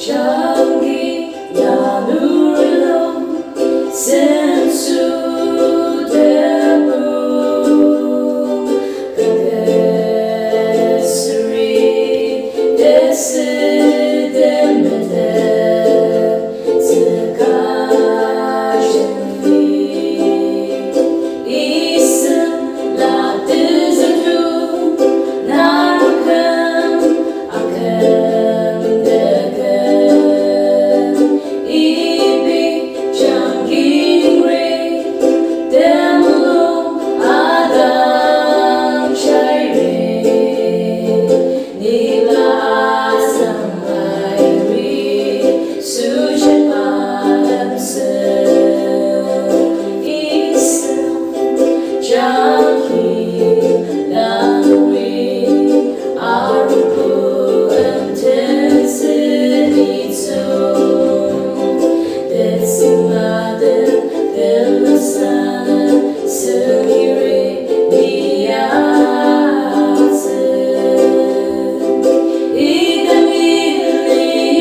Changi Yanurilo Sensu Debu Kakesuri Desidemete Tsukasheni Isim La Dizadu Narukan Akan Degen Ibi Changingri Demulu Adam Chairi Nila Samairi Sujatam Isam Changi Langri Aruku Intensity Decimada della sana Sumire Diazze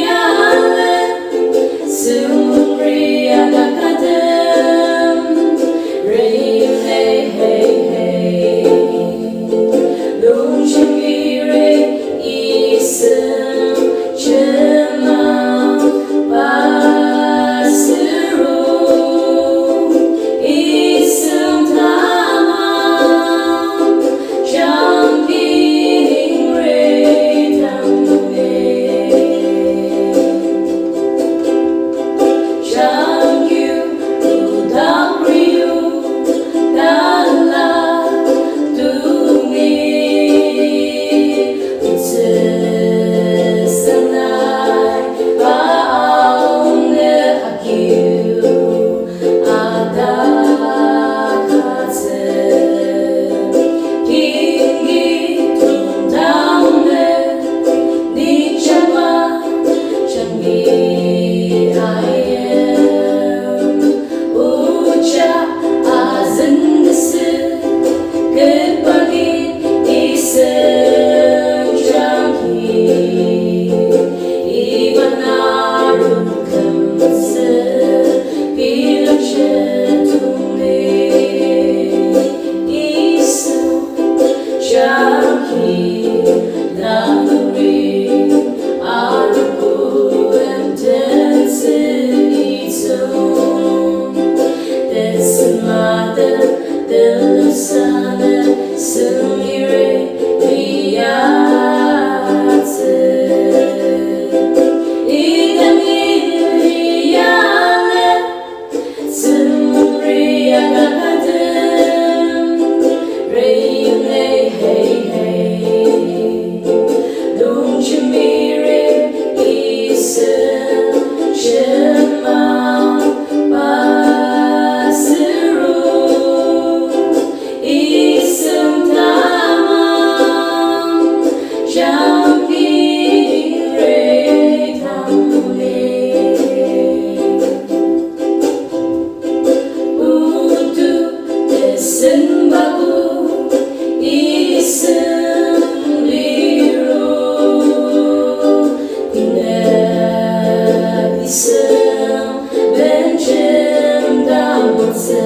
Idamiliane Sumri Agakadem Rain hey hey hey Lunchimire Isam Chema Pasiru Isam Tamam Changiring Retamne Changyu Udamriyu Dala Dumi Utsanai Baune Akyu Adakatse Kingi Tundamne Nichama Changi Ayem Ucha Azindisi Kepagi Isem Changi Ibanarum Kamse Pilachetune Isem Changi Languri Aruku Intensity Decimada della sana Sumire Diazze Idamiliane Sumri Agakadem Rain hey hey hey Lunchimire Isem Shema Pasiru Isam Tamam Changiring Retamne Udu Desembagu Isam Liru Isam Benjem Damotse